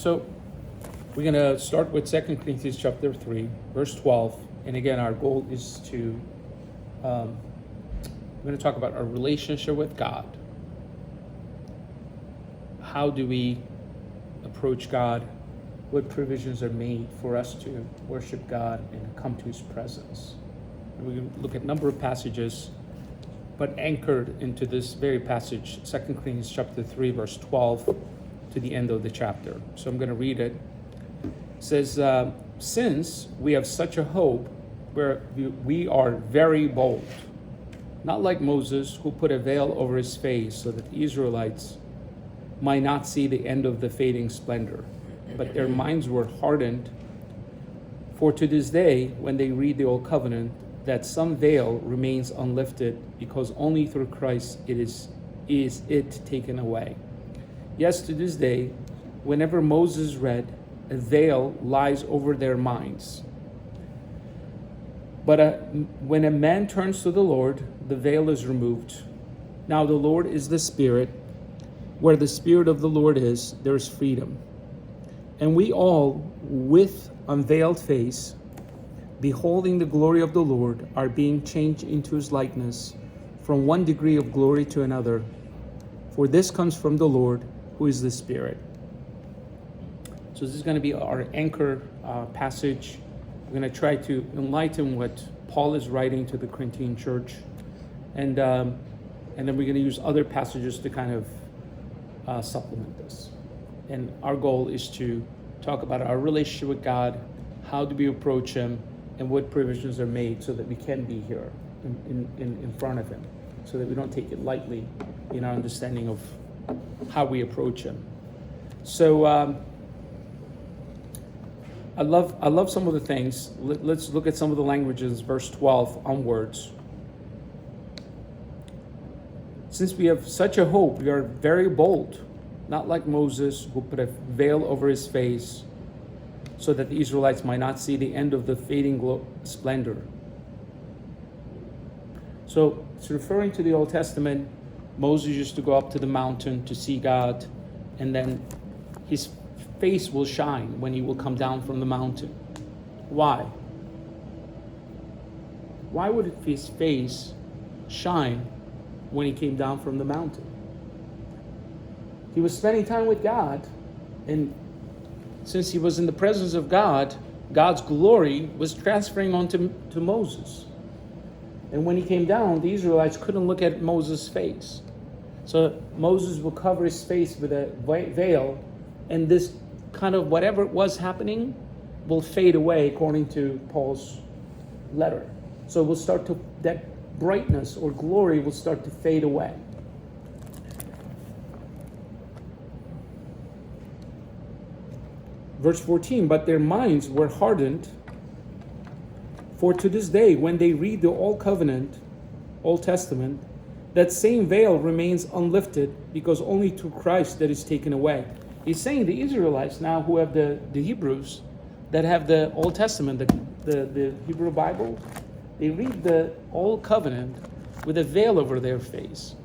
So we're going to start with 2 Corinthians chapter 3, verse 12. And again, our goal is to, we're going to talk about our relationship with God. How do we approach God? What provisions are made for us to worship God and come to his presence? And we're going to look at a number of passages, but anchored into this very passage, 2 Corinthians chapter 3, verse 12 to the end of the chapter. So I'm going to read it. It says, since we have such a hope, we are very bold, not like Moses, who put a veil over his face so that the Israelites might not see the end of the fading splendor, but their minds were hardened. For to this day, when they read the Old Covenant, that some veil remains unlifted, because only through Christ is it taken away. Yes, to this day, whenever Moses read, a veil lies over their minds. But when a man turns to the Lord, the veil is removed. Now the Lord is the Spirit. Where the Spirit of the Lord is, there is freedom. And we all, with unveiled face, beholding the glory of the Lord, are being changed into his likeness, from one degree of glory to another. For this comes from the Lord, who is the Spirit. So this is going to be our anchor passage. We're going to try to enlighten what Paul is writing to the Corinthian church. And then we're going to use other passages to kind of supplement this. And our goal is to talk about our relationship with God, how do we approach him, and what provisions are made so that we can be here in front of him, so that we don't take it lightly in our understanding of how we approach him. So I love some of the things. Let's look at some of the languages, verse 12 onwards. Since we have such a hope, we are very bold, not like Moses, who put a veil over his face so that the Israelites might not see the end of the fading splendor. So it's referring to the Old Testament. Moses used to go up to the mountain to see God, and then his face will shine when he will come down from the mountain. Why? Why would his face shine when he came down from the mountain? He was spending time with God, and since he was in the presence of God, God's glory was transferring onto Moses. And when he came down, the Israelites couldn't look at Moses' face. So Moses will cover his face with a veil, and this kind of whatever was happening will fade away, according to Paul's letter. So that brightness or glory will start to fade away. Verse 14, but their minds were hardened. For to this day, when they read the Old Covenant, Old Testament, that same veil remains unlifted, because only through Christ that is taken away. He's saying the Israelites now, who have the Hebrews, that have the Old Testament, the Hebrew Bible, they read the Old Covenant with a veil over their face.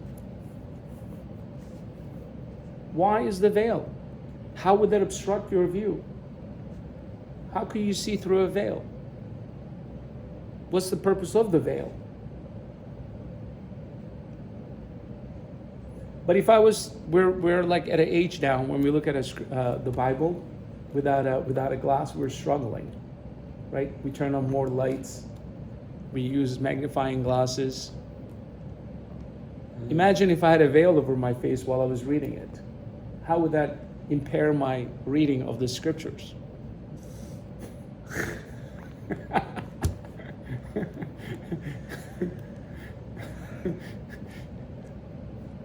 Why is the veil? How would that obstruct your view? How could you see through a veil? What's the purpose of the veil? But if we're like at an age now when we look at the Bible without a glass, we're struggling, right? We turn on more lights. We use magnifying glasses. Imagine if I had a veil over my face while I was reading it. How would that impair my reading of the scriptures?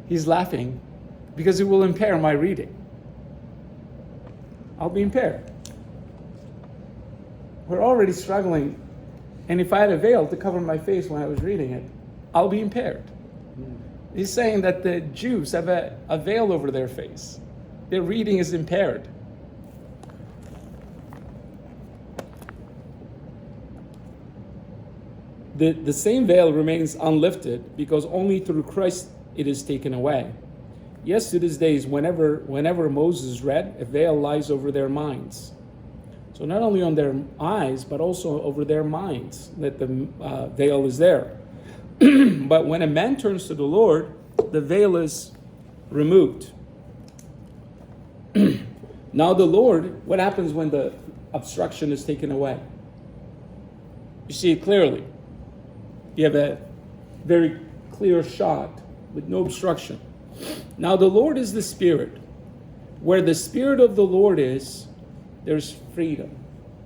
He's laughing because it will impair my reading. I'll be impaired. We're already struggling, and if I had a veil to cover my face when I was reading it, I'll be impaired. He's saying that the Jews have a veil over their face. Their reading is impaired. The same veil remains unlifted, because only through Christ it is taken away. Yes, to this day, whenever Moses read, a veil lies over their minds. So not only on their eyes, but also over their minds, that the veil is there. But when a man turns to the Lord, the veil is removed. Now the Lord, what happens when the obstruction is taken away? You see it clearly. You have a very clear shot with no obstruction. Now the Lord is the Spirit. Where the Spirit of the Lord is, there's freedom.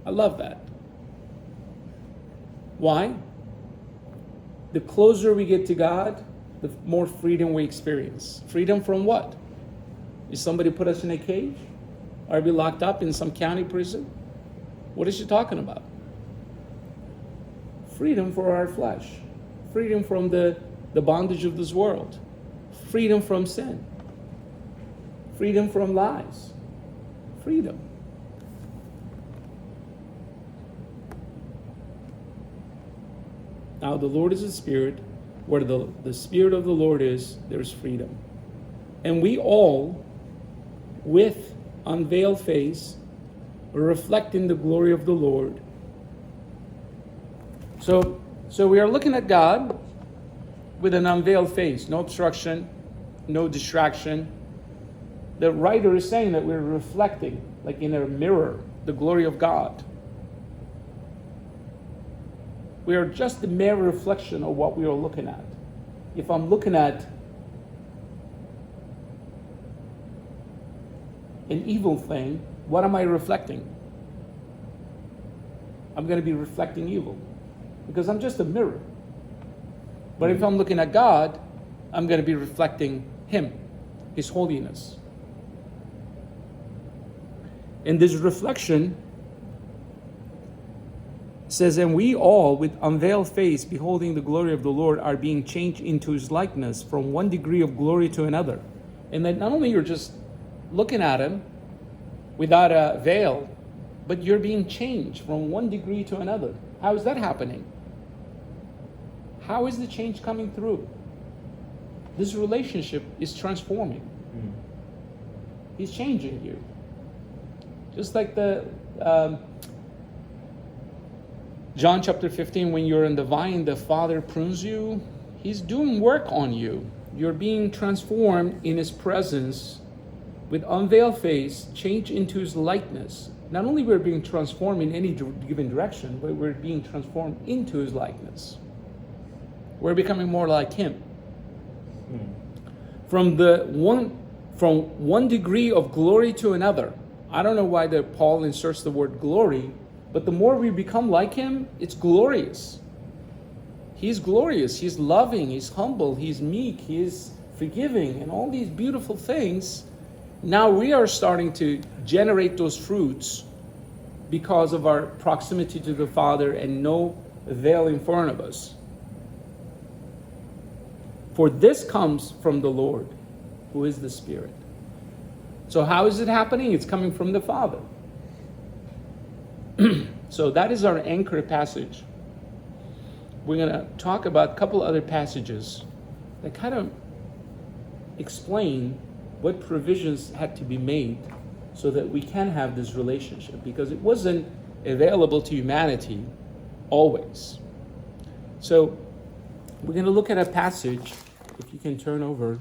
I love that. Why? The closer we get to God, the more freedom we experience. Freedom from what? Is somebody put us in a cage? Are we locked up in some county prison? What is she talking about? Freedom for our flesh. Freedom from the bondage of this world. Freedom from sin. Freedom from lies. Freedom. Now the Lord is a spirit. Where the Spirit of the Lord is, there's freedom. And we all, with unveiled face, are reflecting the glory of the Lord. So we are looking at God with an unveiled face, no obstruction, no distraction. The writer is saying that we're reflecting, like in a mirror, the glory of God. We are just the mere reflection of what we are looking at. If I'm looking at an evil thing, what am I reflecting? I'm going to be reflecting evil because I'm just a mirror. But if I'm looking at God, I'm going to be reflecting Him, His holiness. And this reflection says, and we all, with unveiled face, beholding the glory of the Lord, are being changed into His likeness from one degree of glory to another. And that not only you're just looking at Him without a veil, but you're being changed from one degree to another. How is that happening? How is the change coming through? This relationship is transforming. He's changing you. Just like the John chapter 15, when you're in the vine, the Father prunes you. He's doing work on you. You're being transformed in His presence with unveiled face, changed into His likeness. Not only we're being transformed in any given direction, but we're being transformed into His likeness. We're becoming more like Him. From one degree of glory to another. I don't know why Paul inserts the word glory, but the more we become like Him, it's glorious. He's glorious, He's loving, He's humble, He's meek, He is forgiving, and all these beautiful things. Now we are starting to generate those fruits because of our proximity to the Father and no veil in front of us. For this comes from the Lord, who is the Spirit. So how is it happening? It's coming from the Father. So that is our anchor passage. We're going to talk about a couple other passages that kind of explain what provisions had to be made so that we can have this relationship, because it wasn't available to humanity always. So we're going to look at a passage, if you can turn over.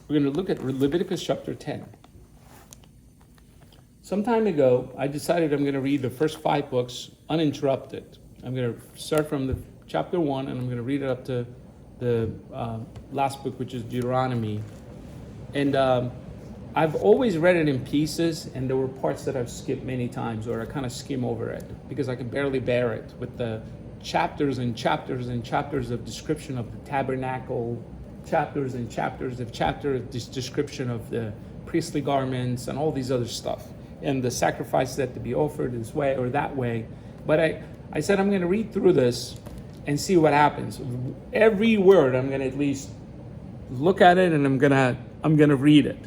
We're going to look at Leviticus chapter 10. Some time ago, I decided I'm going to read the first 5 books uninterrupted. I'm going to start from the chapter 1, and I'm going to read it up to the last book, which is Deuteronomy. And I've always read it in pieces, and there were parts that I've skipped many times, or I kind of skim over it, because I could barely bear it with the chapters and chapters and chapters of description of the tabernacle, chapters and chapters of description of the priestly garments and all these other stuff, and the sacrifices that to be offered this way or that way. But I said, I'm going to read through this and see what happens. Every word, I'm going to at least look at it and I'm going to read it.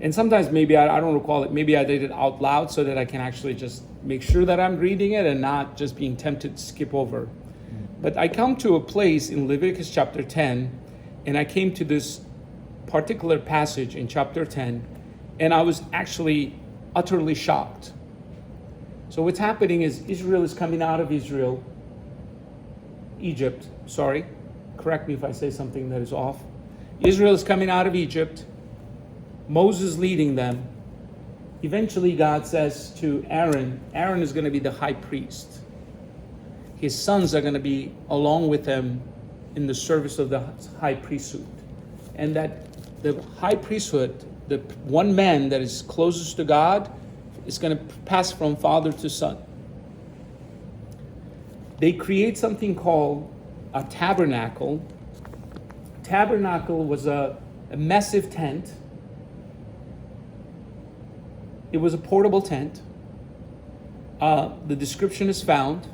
And sometimes maybe I don't recall it. Maybe I did it out loud so that I can actually just make sure that I'm reading it and not just being tempted to skip over. But I come to a place in Leviticus chapter 10, and I came to this particular passage in chapter 10, and I was actually utterly shocked. So what's happening is Israel is coming out of Egypt, sorry. Correct me if I say something that is off. Israel is coming out of Egypt. Moses leading them. Eventually God says to Aaron is going to be the high priest. His sons are going to be along with him in the service of the high priesthood. And that the high priesthood, the one man that is closest to God, is going to pass from father to son. They create something called a tabernacle. Tabernacle was a massive tent. It was a portable tent. The description is found.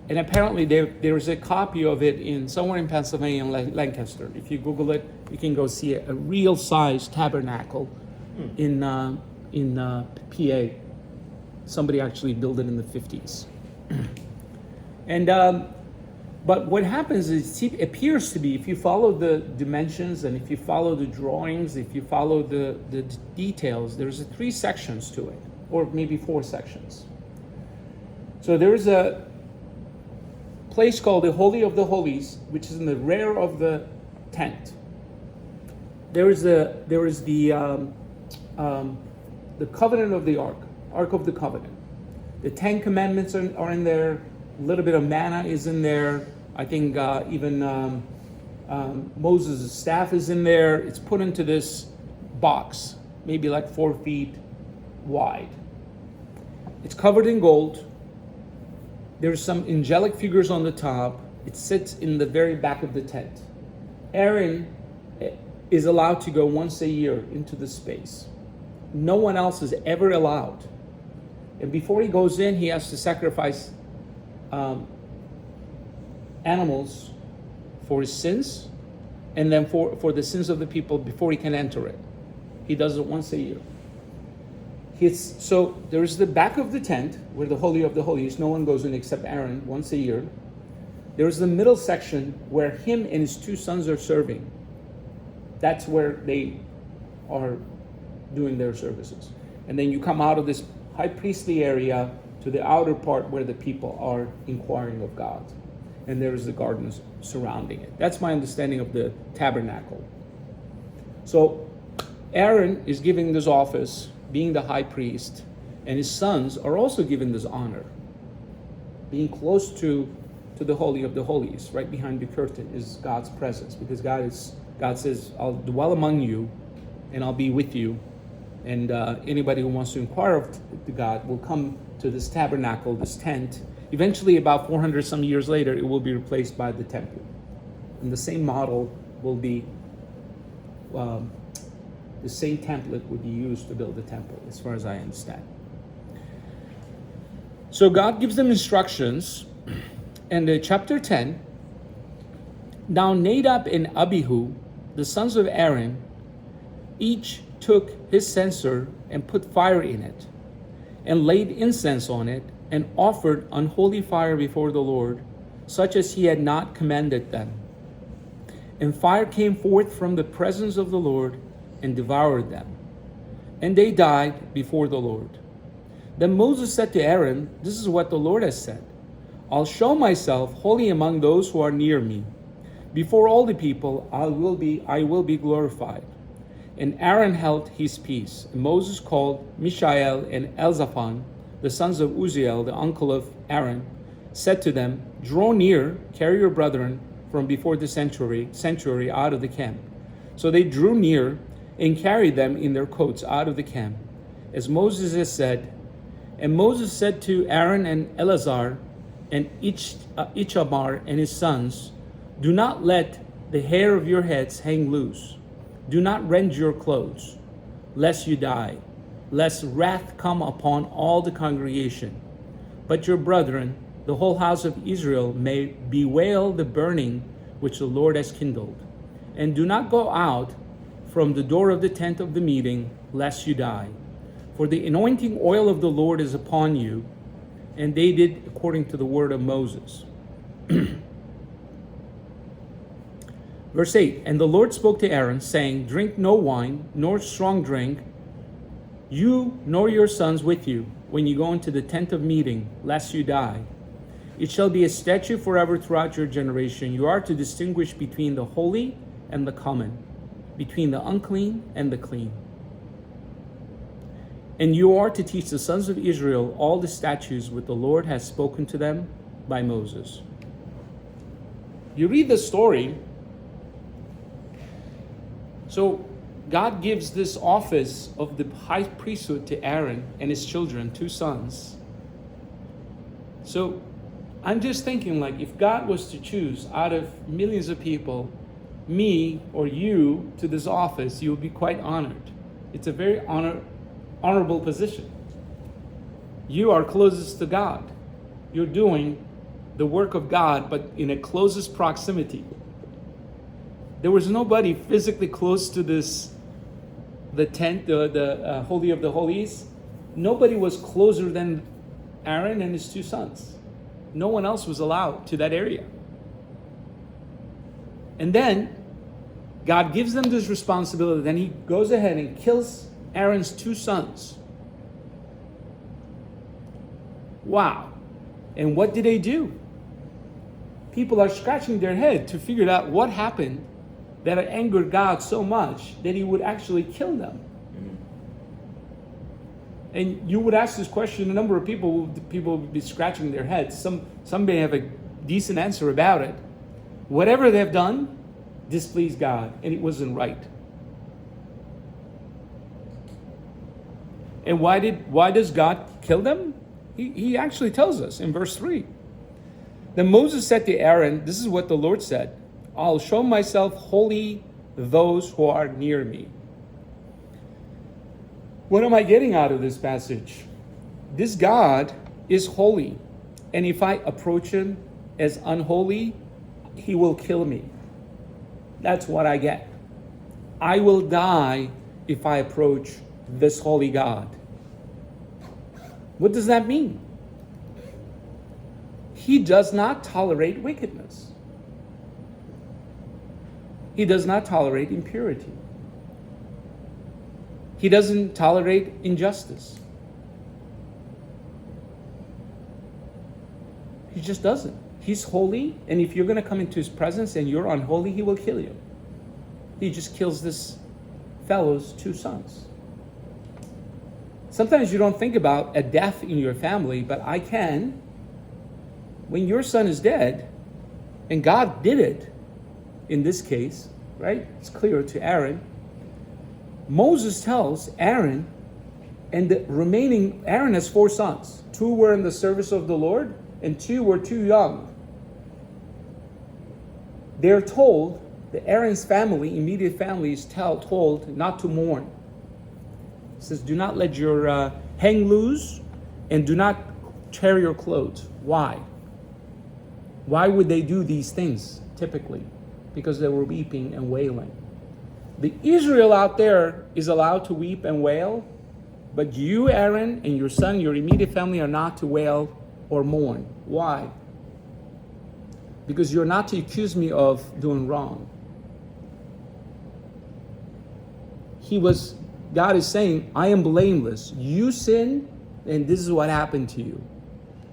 And apparently there is a copy of it somewhere in Pennsylvania, in Lancaster. If you Google it, you can go see a real size tabernacle in PA. Somebody actually built it in the 50s. And but what happens is it appears to be, if you follow the dimensions and if you follow the drawings, if you follow the details, there's 3 sections to it, or maybe 4 sections. So there's a place called the Holy of the Holies, which is in the rear of the tent. There is the covenant of the ark of the covenant. The 10 commandments are in there. A little bit of manna is in there. I think even Moses' staff is in there. It's put into this box, maybe like 4 feet wide. It's covered in gold. There's some angelic figures on the top. It sits in the very back of the tent. Aaron is allowed to go once a year into the space. No one else is ever allowed. And before he goes in, he has to sacrifice animals for his sins, and then for the sins of the people before he can enter it. He does it once a year. So there's the back of the tent where the Holy of the Holies, no one goes in except Aaron once a year. There's the middle section where him and his 2 sons are serving. That's where they are doing their services. And then you come out of this high priestly area to the outer part where the people are inquiring of God. And there is the gardens surrounding it. That's my understanding of the tabernacle. So Aaron is giving this office, being the high priest, and his sons are also given this honor. Being close to the Holy of the Holies, right behind the curtain, is God's presence, because God says, I'll dwell among you and I'll be with you. And anybody who wants to inquire of God will come to this tabernacle, this tent. Eventually, about 400 some years later, it will be replaced by the temple. And the same model will be, the same template would be used to build the temple, as far as I understand. So God gives them instructions. And chapter 10, now Nadab and Abihu, the sons of Aaron, each took his censer and put fire in it, and laid incense on it, and offered unholy fire before the Lord, such as he had not commanded them. And fire came forth from the presence of the Lord and devoured them, and they died before the Lord. Then Moses said to Aaron, this is what the Lord has said, I'll show myself holy among those who are near me. Before all the people, I will be glorified. And Aaron held his peace. And Moses called Mishael and Elzaphan, the sons of Uzziel, the uncle of Aaron, said to them, draw near, carry your brethren from before the sanctuary out of the camp. So they drew near and carried them in their coats out of the camp, as Moses has said. And Moses said to Aaron and Eleazar and Ichamar and his sons, do not let the hair of your heads hang loose. Do not rend your clothes, lest you die, lest wrath come upon all the congregation. But your brethren the whole house of Israel may bewail the burning which the Lord has kindled. And do not go out from the door of the tent of the meeting, lest you die. For the anointing oil of the Lord is upon you. And they did according to the word of Moses. Verse 8, and the Lord spoke to Aaron, saying, drink no wine, nor strong drink, you nor your sons with you, when you go into the tent of meeting, lest you die. It shall be a statute forever throughout your generation. You are to distinguish between the holy and the common, between the unclean and the clean. And you are to teach the sons of Israel all the statutes which the Lord has spoken to them by Moses. You read the story. So God gives this office of the high priesthood to Aaron and his children, 2 sons. So I'm just thinking, like, if God was to choose out of millions of people, me or you to this office, you would be quite honored. It's a very honorable position. You are closest to God. You're doing the work of God, but in a closest proximity. There was nobody physically close to the tent, the Holy of the Holies. Nobody was closer than Aaron and his 2 sons. No one else was allowed to that area. And then God gives them this responsibility. Then he goes ahead and kills Aaron's 2 sons. Wow. And what did they do? People are scratching their head to figure out what happened that it angered God so much that he would actually kill them. And you would ask this question, a number of people would be scratching their heads. Some may have a decent answer about it. Whatever they've done displeased God, and it wasn't right. And why does God kill them? He actually tells us in verse 3. Then Moses said to Aaron, this is what the Lord said, I'll show myself holy to those who are near me. What am I getting out of this passage? This God is holy, and if I approach him as unholy, he will kill me. That's what I get. I will die if I approach this holy God. What does that mean? He does not tolerate wickedness. He does not tolerate impurity. He doesn't tolerate injustice. He just doesn't. He's holy, and if you're going to come into his presence and you're unholy, he will kill you. He just kills this fellow's 2 sons. Sometimes you don't think about a death in your family, but I can. When your son is dead, and God did it in this case, right? It's clear to Aaron. Moses tells Aaron, and the remaining, Aaron has 4 sons. 2 were in the service of the Lord, and 2 were too young. They're told, the Aaron's family, immediate family, is told not to mourn. It says, do not let your hang loose, and do not tear your clothes. Why? Why would they do these things typically? Because they were weeping and wailing. The Israel out there is allowed to weep and wail, but you, Aaron, and your son, your immediate family, are not to wail or mourn. Why? Because you're not to accuse me of doing wrong. God is saying, I am blameless. You sinned, and this is what happened to you.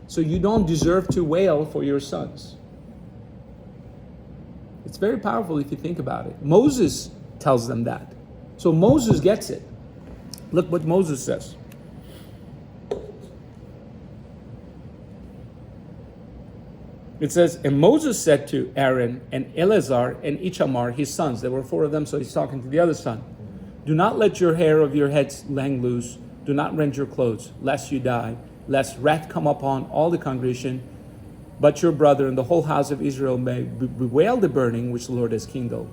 So you don't deserve to wail for your sons. It's very powerful if you think about it. Moses tells them that. So Moses gets it. Look what Moses says. It says, and Moses said to Aaron and Eleazar and Ithamar, his sons, there were 4 of them, so he's talking to the other son. Do not let your hair of your heads hang loose. Do not rend your clothes, lest you die, lest wrath come upon all the congregation. But your brother and the whole house of Israel may bewail the burning which the Lord has kindled.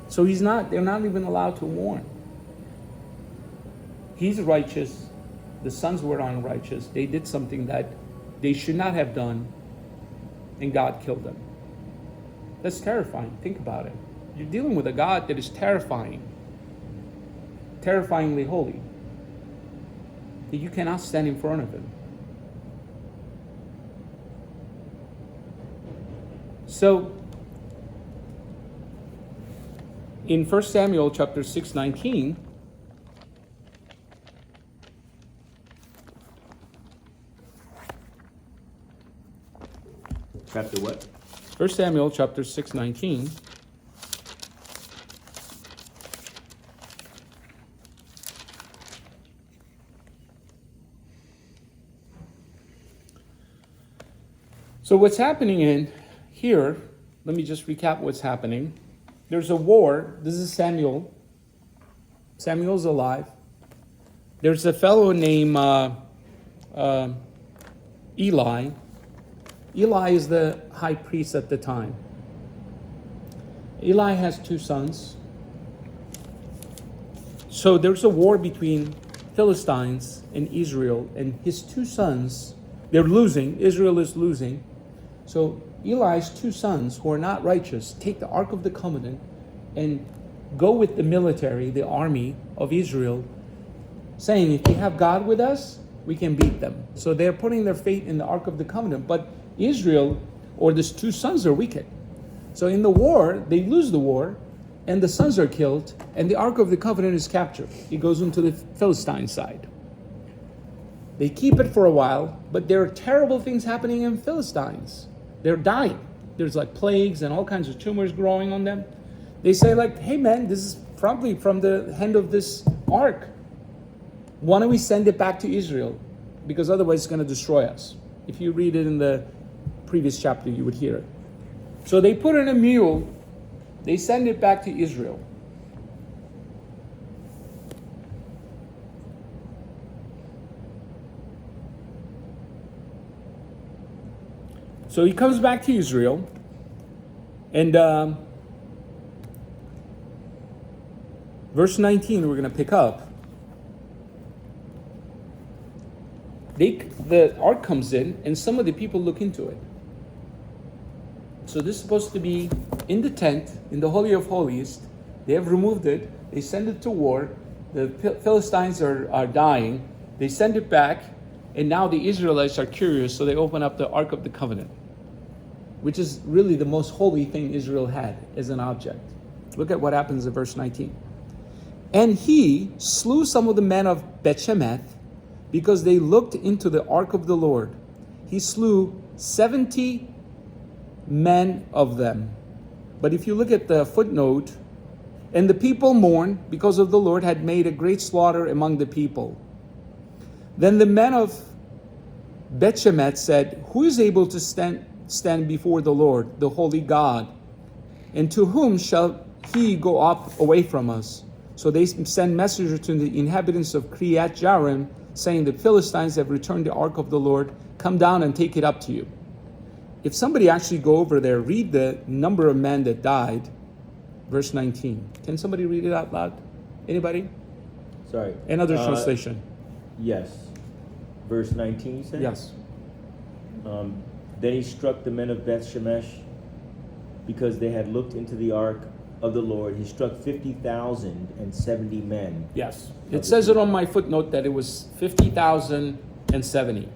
So they're not even allowed to mourn. He's righteous. the sons were unrighteous. They did something that they should not have done, and God killed them. That's terrifying. Think about it. You're dealing with a God that is terrifying, terrifyingly holy, that you cannot stand in front of him. So, in 1 Samuel chapter 6:19, chapter what? 1 Samuel chapter 6:19. So what's happening in here, let me just recap what's happening. There's a war. This is Samuel. Samuel's alive. There's a fellow named Eli. Eli is the high priest at the time. Eli has two sons. So there's a war between Philistines and Israel, and his two sons, they're losing. Israel is losing. So Eli's two sons, who are not righteous, take the Ark of the Covenant and go with the military, the army of Israel, saying, if we have God with us, we can beat them. So they're putting their faith in the Ark of the Covenant. But Israel, or these two sons, are wicked. So in the war, they lose the war, and the sons are killed, and the Ark of the Covenant is captured. It goes into the Philistine side. They keep it for a while, but there are terrible things happening in Philistines. They're dying. There's like plagues and all kinds of tumors growing on them. They say like, hey man, this is probably from the hand of this ark. Why don't we send it back to Israel? Because otherwise it's going to destroy us. If you read it in the previous chapter, you would hear it. So they put in a mule. They send it back to Israel. So he comes back to Israel, and verse 19 we're going to pick up. The ark comes in, and some of the people look into it. So this is supposed to be in the tent, in the Holy of Holies. They have removed it. They send it to war. The Philistines are dying. They send it back, and now the Israelites are curious, so they open up the Ark of the Covenant, which is really the most holy thing Israel had as an object. Look at what happens in verse 19. And he slew some of the men of Beth-Shemesh because they looked into the ark of the Lord. He slew 70 men of them. But if you look at the footnote, and the people mourned because of the Lord had made a great slaughter among the people. Then the men of Beth-Shemesh said, who is able to stand before the Lord, the holy God? And to whom shall he go up away from us? So they send messengers to the inhabitants of Kriyat Jearim, saying, the Philistines have returned the ark of the Lord. Come down and take it up to you. If somebody actually go over there, read the number of men that died, verse 19. Can somebody read it out loud? Anybody? Sorry. Another translation. Yes. Verse 19, you said? Yes. Then he struck the men of Beth-Shemesh because they had looked into the ark of the Lord. He struck 50,070 men. Yes. It says it on my footnote that it was 50,070.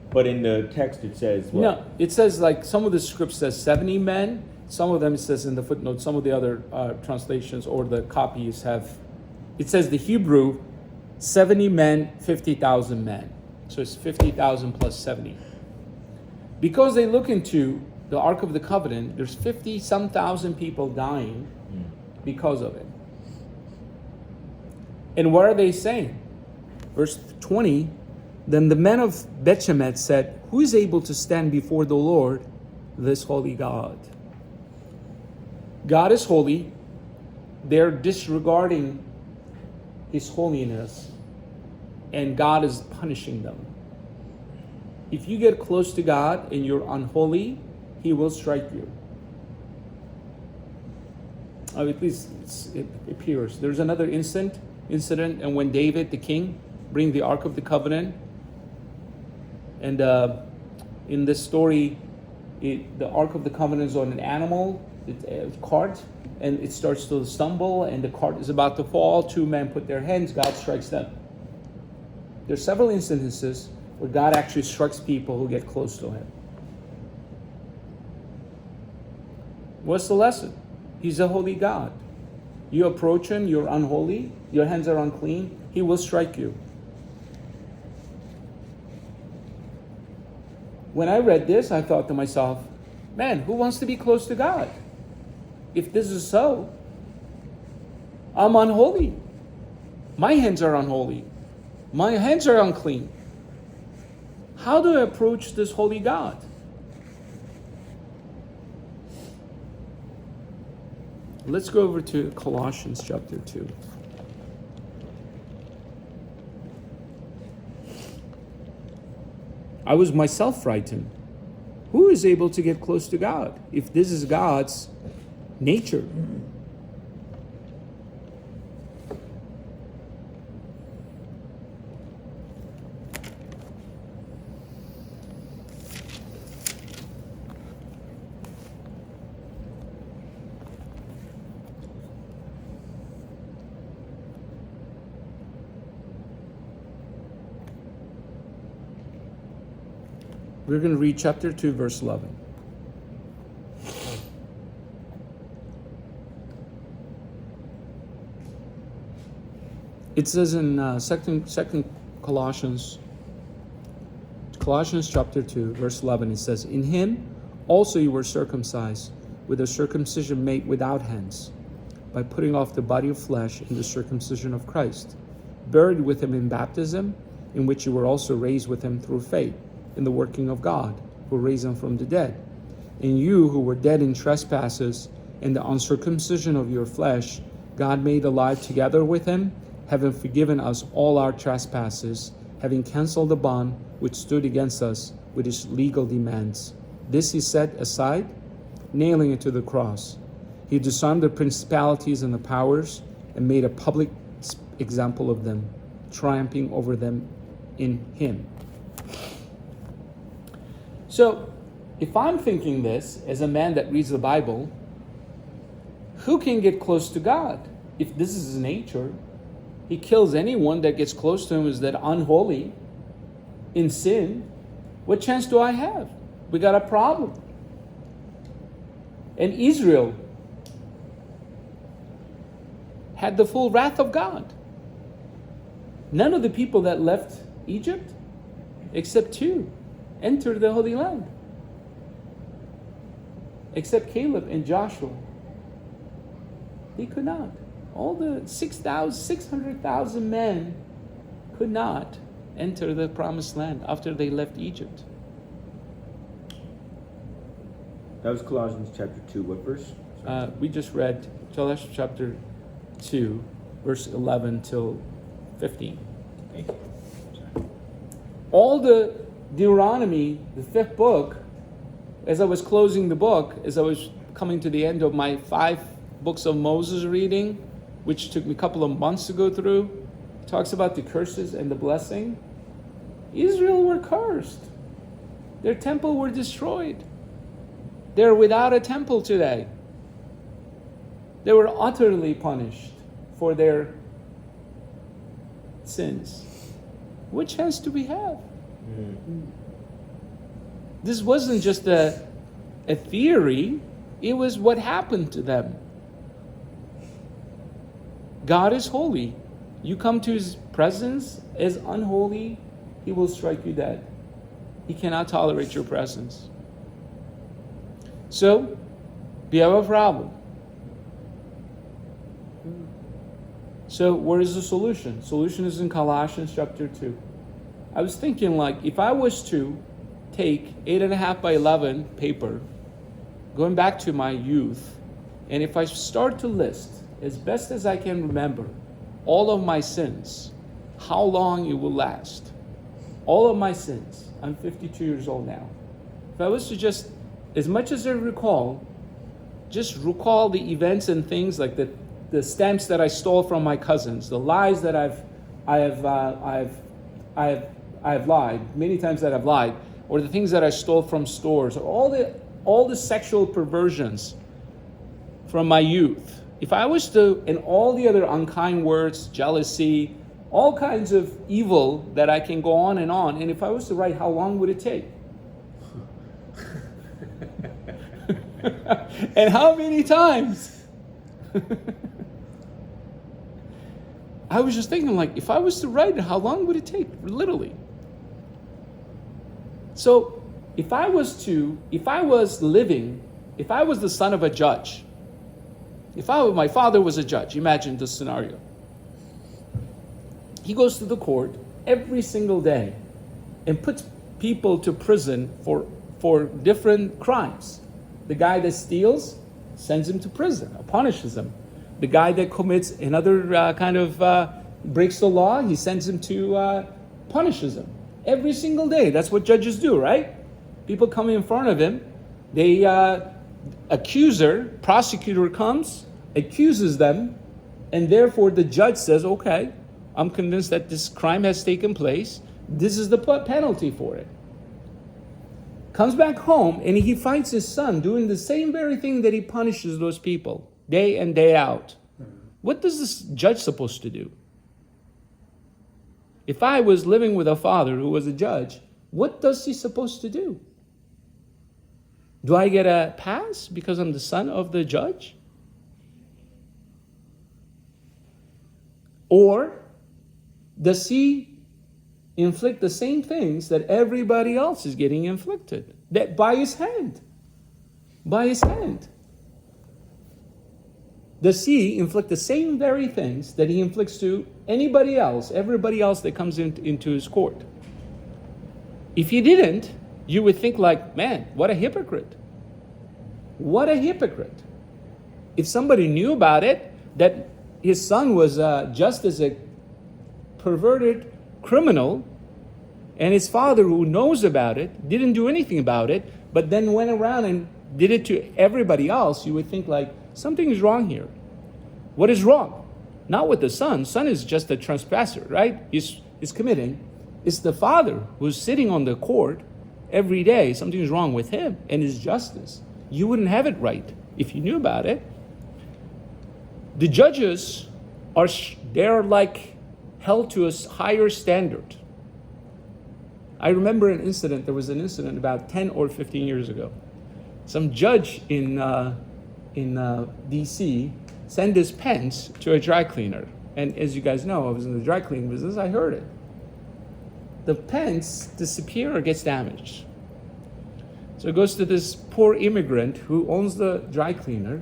But in the text it says what? No, it says like some of the script says 70 men. Some of them it says in the footnote. Some of the other translations or the copies have, it says the Hebrew 70 men, 50,000 men. So it's 50,000 plus 70. Because they look into the Ark of the Covenant, there's 50-some thousand people dying because of it. And what are they saying? Verse 20, then the men of Beth-Shemesh said, who is able to stand before the Lord, this holy God? God is holy. They're disregarding his holiness, and God is punishing them. If you get close to God and you're unholy, he will strike you. At least it appears. There's another incident, and when David, the king, bring the Ark of the Covenant. And in this story, the Ark of the Covenant is on an animal, a cart, and it starts to stumble, and the cart is about to fall. 2 men put their hands, God strikes them. There's several instances where God actually strikes people who get close to him. What's the lesson? He's a holy God. You approach him, you're unholy, your hands are unclean, he will strike you. When I read this, I thought to myself, man, who wants to be close to God? If this is so, I'm unholy. My hands are unholy. My hands are unclean. How do I approach this holy God? Let's go over to Colossians chapter 2. I was myself frightened. Who is able to get close to God if this is God's nature? We're going to read chapter 2, verse 11. It says in second Colossians chapter 2, verse 11, it says, in him also you were circumcised with a circumcision made without hands, by putting off the body of flesh in the circumcision of Christ, buried with him in baptism, in which you were also raised with him through faith in the working of God, who raised him from the dead. And you who were dead in trespasses and the uncircumcision of your flesh, God made alive together with him, having forgiven us all our trespasses, having canceled the bond which stood against us with its legal demands. This he set aside, nailing it to the cross. He disarmed the principalities and the powers and made a public example of them, triumphing over them in him. So, if I'm thinking this as a man that reads the Bible, who can get close to God? If this is his nature, he kills anyone that gets close to him is that unholy, in sin. What chance do I have? We got a problem. And Israel had the full wrath of God. None of the people that left Egypt, except 2, entered the Holy Land. Except Caleb and Joshua. They could not. All the 600,000 men could not enter the promised land after they left Egypt. That was Colossians chapter 2. What verse? We just read Colossians chapter 2, verse 11 till 15. Thank you. Sorry. All the Deuteronomy, the 5th book, as I was closing the book, as I was coming to the end of my 5 books of Moses reading, which took me a couple of months to go through, talks about the curses and the blessing. Israel were cursed. Their temple were destroyed. They're without a temple today. They were utterly punished for their sins. What chance do we have? This wasn't just a theory. It was what happened to them. God is holy. You come to his presence as unholy, he will strike you dead. He cannot tolerate your presence. So, we have a problem. So, where is the solution? Solution is in Colossians chapter 2. I was thinking, like, if I was to take 8.5 by 11 paper, going back to my youth, and if I start to list, as best as I can remember, all of my sins, how long it will last. All of my sins. I'm 52 years old now. If I was to just, as much as I recall, just recall the events and things like the stamps that I stole from my cousins, the lies that I've I have lied, many times that I've lied, or the things that I stole from stores, or all the sexual perversions from my youth. If I was to, and all the other unkind words, jealousy, all kinds of evil that I can go on, and if I was to write, how long would it take? And how many times? I was just thinking, like, if I was to write it, how long would it take? Literally. So if I was the son of a judge, my father was a judge, imagine this scenario. He goes to the court every single day and puts people to prison for different crimes. The guy that steals, sends him to prison, or punishes him. The guy that commits another breaks the law, he sends him to, punishes him. Every single day. That's what judges do, right? People come in front of him. Prosecutor comes, accuses them, and therefore the judge says, okay, I'm convinced that this crime has taken place. This is the penalty for it. Comes back home, and he finds his son doing the same very thing that he punishes those people day in, day out. What is this judge supposed to do? If I was living with a father who was a judge, what does he supposed to do? Do I get a pass because I'm the son of the judge? Or does he inflict the same things that everybody else is getting inflicted? That by his hand. By his hand. Does he inflict the same very things that he inflicts to everybody else that comes into his court? If he didn't, you would think like, man, what a hypocrite. What a hypocrite. If somebody knew about it, that his son was just as a perverted criminal, and his father, who knows about it, didn't do anything about it, but then went around and did it to everybody else, you would think like, something is wrong here. What is wrong? Not with the son. Son is just a trespasser, right? He's committing. It's the father who's sitting on the court every day. Something is wrong with him and his justice. You wouldn't have it right if you knew about it. The judges they're like held to a higher standard. I remember there was an incident about 10 or 15 years ago. Some judge in D.C. sent his pens to a dry cleaner. And as you guys know, I was in the dry cleaning business, I heard it. The pens disappear or gets damaged. So it goes to this poor immigrant who owns the dry cleaner.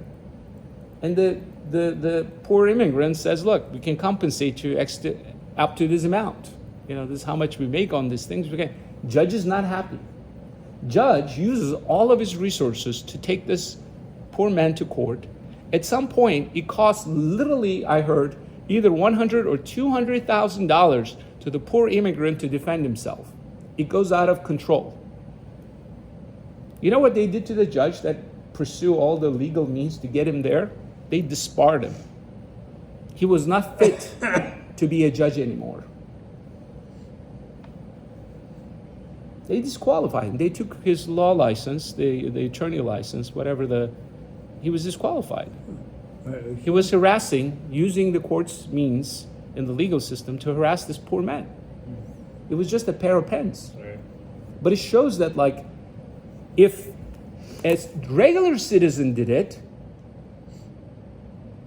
And the poor immigrant says, look, we can compensate you up to this amount. This is how much we make on these things. Judge is not happy. Judge uses all of his resources to take this poor man to court. At some point, it costs literally, I heard, either $100,000 or $200,000 to the poor immigrant to defend himself. It goes out of control. You know what they did to the judge that pursued all the legal means to get him there? They disbarred him. He was not fit to be a judge anymore. They disqualified him. They took his law license, the attorney license, he was disqualified. He was using the court's means in the legal system to harass this poor man. It was just a pair of pens. Right. But it shows that, like, if a regular citizen did it,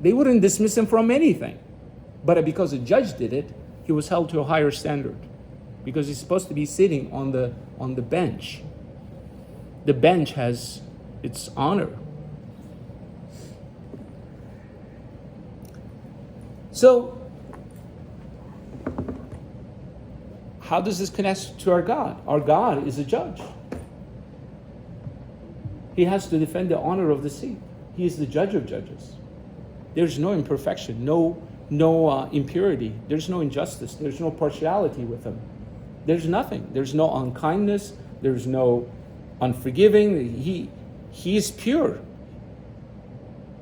they wouldn't dismiss him from anything. But because a judge did it, he was held to a higher standard. Because he's supposed to be sitting on the bench. The bench has its honor. So, how does this connect to our God? Our God is a judge. He has to defend the honor of the seat. He is the judge of judges. There's no imperfection, no impurity. There's no injustice. There's no partiality with him. There's nothing. There's no unkindness. There's no unforgiving. He is pure.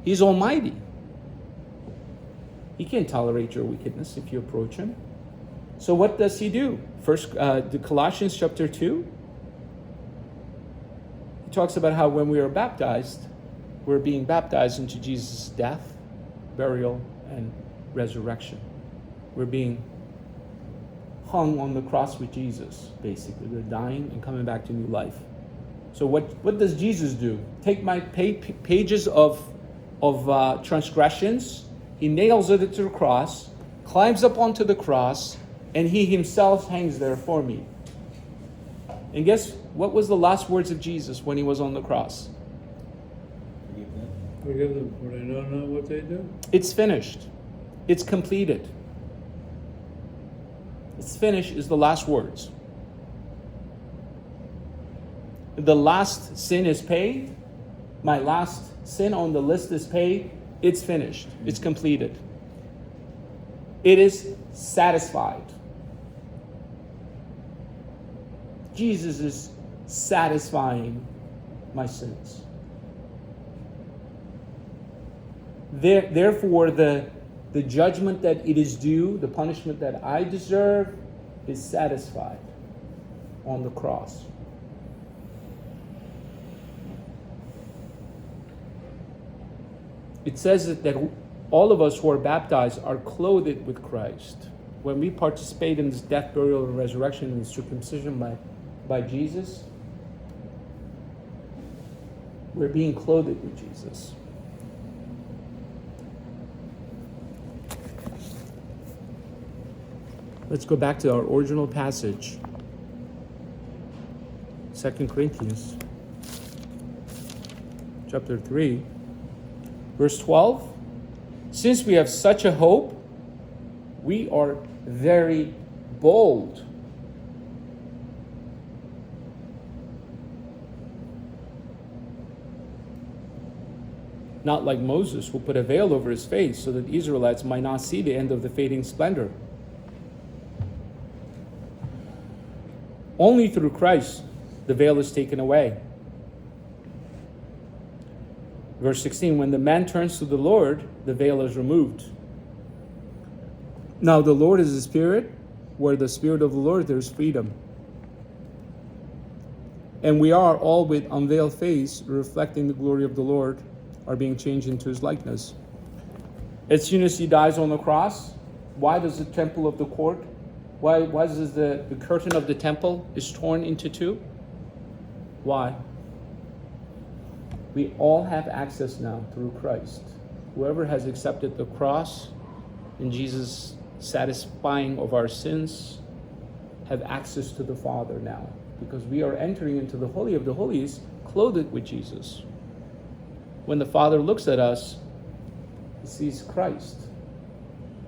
He's almighty. He can't tolerate your wickedness if you approach him. So what does he do? First, the Colossians chapter 2, he talks about how when we are baptized, we're being baptized into Jesus' death, burial, and resurrection. We're being hung on the cross with Jesus, basically. We're dying and coming back to new life. So what does Jesus do? Take my pages of transgressions, he nails it to the cross, climbs up onto the cross, and he himself hangs there for me. And guess what was the last words of Jesus when he was on the cross? Forgive them, for they don't know what they do. It's finished. It's completed. It's finished is the last words. The last sin is paid. My last sin on the list is paid. It's finished. It's completed. It is satisfied. Jesus is satisfying my sins. Therefore, the judgment that it is due, the punishment that I deserve, is satisfied on the cross. It says that all of us who are baptized are clothed with Christ. When we participate in this death, burial, and resurrection and circumcision by Jesus, we're being clothed with Jesus. Let's go back to our original passage, 2 Corinthians chapter 3, verse 12. Since we have such a hope, we are very bold. Not like Moses, who put a veil over his face so that the Israelites might not see the end of the fading splendor. Only through Christ the veil is taken away. Verse 16, when the man turns to the Lord, the veil is removed. Now the Lord is the Spirit. Where the Spirit of the Lord, there is freedom. And we are all with unveiled face, reflecting the glory of the Lord, are being changed into his likeness. As soon as he dies on the cross, why does the temple of the court, why does the curtain of the temple is torn into two? Why? We all have access now through Christ. Whoever has accepted the cross and Jesus satisfying of our sins have access to the Father now, because we are entering into the Holy of the Holies clothed with Jesus. When the Father looks at us, he sees Christ.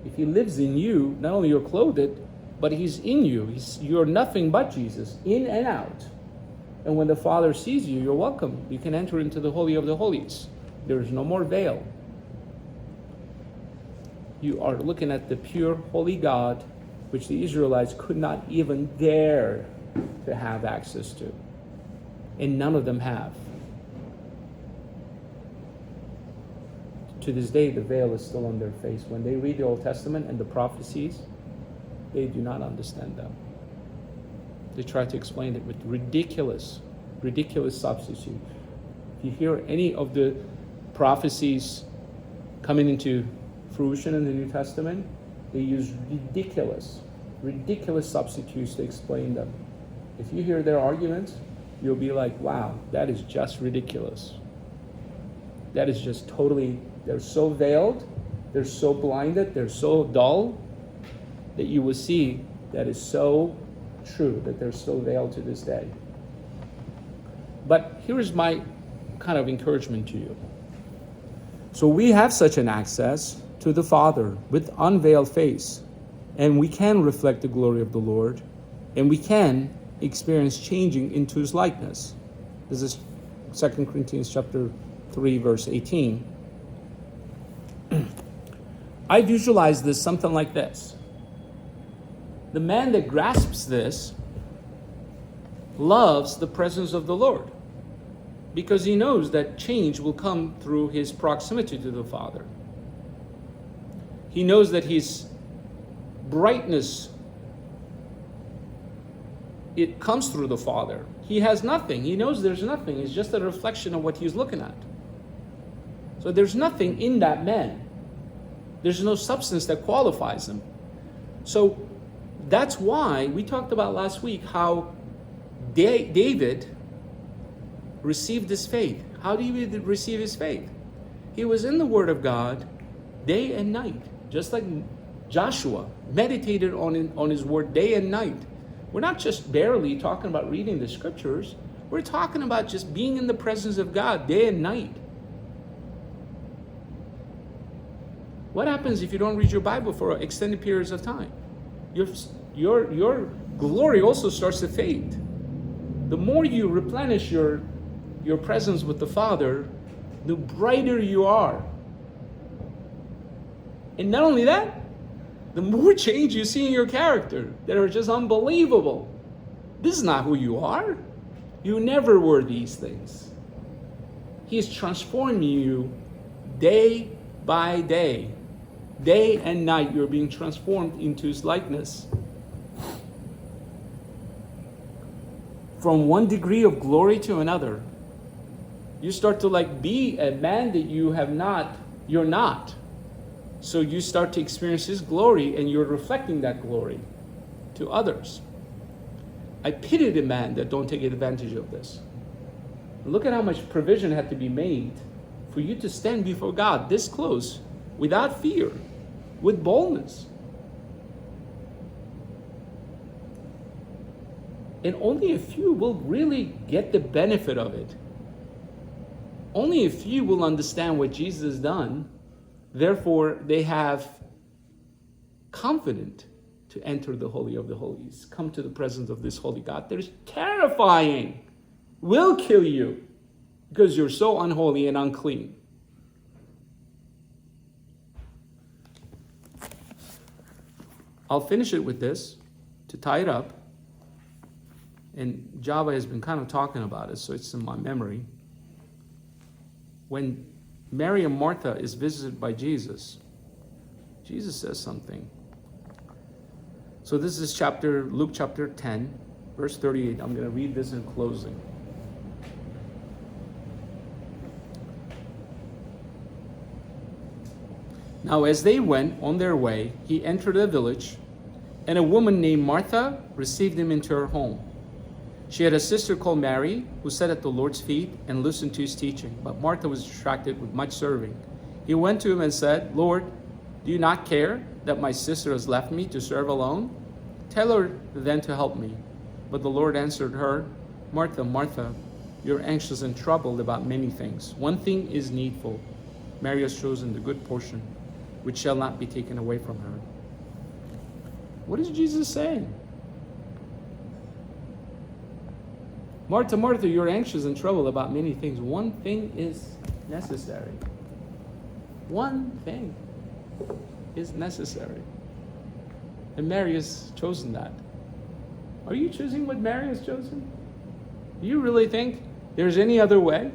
If he lives in you, not only you're clothed, but he's in you. You're nothing but Jesus, in and out. And when the Father sees you, you're welcome. You can enter into the Holy of the Holies. There is no more veil. You are looking at the pure, holy God, which the Israelites could not even dare to have access to. And none of them have. To this day, the veil is still on their face. When they read the Old Testament and the prophecies, they do not understand them. They try to explain it with ridiculous substitute. If you hear any of the prophecies coming into fruition in the New Testament, they use ridiculous substitutes to explain them. If you hear their arguments, you'll be like, wow, that is just ridiculous. That is just totally, they're so veiled, they're so blinded, they're so dull, that you will see that is so true, that they're still veiled to this day. But here is my kind of encouragement to you. So we have such an access to the Father with unveiled face, and we can reflect the glory of the Lord, and we can experience changing into his likeness. This is 2 Corinthians chapter 3, verse 18. I visualize this something like this. The man that grasps this loves the presence of the Lord, because he knows that change will come through his proximity to the Father. He knows that his brightness it comes through the Father. He has nothing. He knows there's nothing. It's just a reflection of what he's looking at. So there's nothing in that man. There's no substance that qualifies him. So that's why we talked about last week how David received his faith. How did he receive his faith? He was in the Word of God day and night, just like Joshua meditated on his Word day and night. We're not just barely talking about reading the Scriptures. We're talking about just being in the presence of God day and night. What happens if you don't read your Bible for extended periods of time? Your glory also starts to fade. The more you replenish your presence with the Father, the brighter you are. And not only that, the more change you see in your character that are just unbelievable. This is not who you are. You never were these things. He is transforming you day by day. Day and night, you're being transformed into his likeness. From one degree of glory to another. You start to be a man that you're not. So you start to experience his glory and you're reflecting that glory to others. I pity the man that don't take advantage of this. Look at how much provision had to be made for you to stand before God this close, without fear, with boldness. And only a few will really get the benefit of it. Only a few will understand what Jesus has done. Therefore, they have confidence to enter the Holy of the Holies, come to the presence of this holy God. That is terrifying, will kill you, because you're so unholy and unclean. I'll finish it with this, to tie it up. And Java has been kind of talking about it, so it's in my memory. When Mary and Martha is visited by Jesus, Jesus says something. So this is Luke chapter 10, verse 38. I'm going to read this in closing. Now as they went on their way, he entered a village, and a woman named Martha received him into her home. She had a sister called Mary, who sat at the Lord's feet and listened to his teaching, but Martha was distracted with much serving. He went to him and said, "Lord, do you not care that my sister has left me to serve alone? Tell her then to help me." But the Lord answered her, "Martha, Martha, you're anxious and troubled about many things. One thing is needful. Mary has chosen the good portion, which shall not be taken away from her." What is Jesus saying? Martha, Martha, you're anxious and troubled about many things. One thing is necessary. One thing is necessary. And Mary has chosen that. Are you choosing what Mary has chosen? Do you really think there's any other way?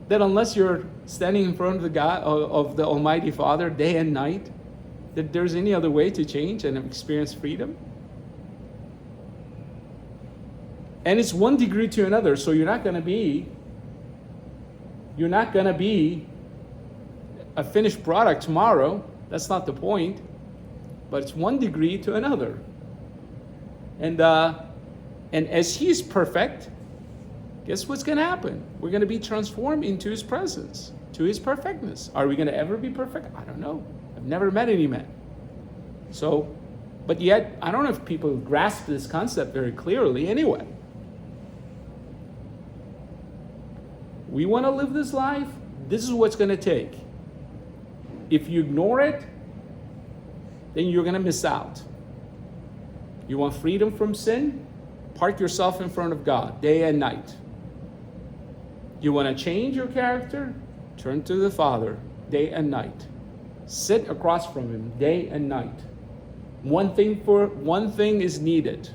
That unless you're standing in front of the God, of the Almighty Father day and night, that there's any other way to change and experience freedom? And it's one degree to another, so you're not going to be a finished product tomorrow. That's not the point. But it's one degree to another. And as he is perfect, guess what's going to happen? We're going to be transformed into his presence, to his perfectness. Are we going to ever be perfect? I don't know. I've never met any man. So, but yet, I don't know if people grasp this concept very clearly anyway. We want to live this life, this is what's going to take. If you ignore it, then you're going to miss out. You want freedom from sin? Park yourself in front of God day and night. You want to change your character? Turn to the Father day and night. Sit across from him day and night. One thing is needed.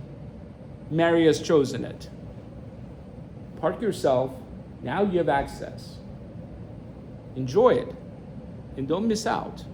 Mary has chosen it. Park yourself. Now you have access. Enjoy it. And don't miss out.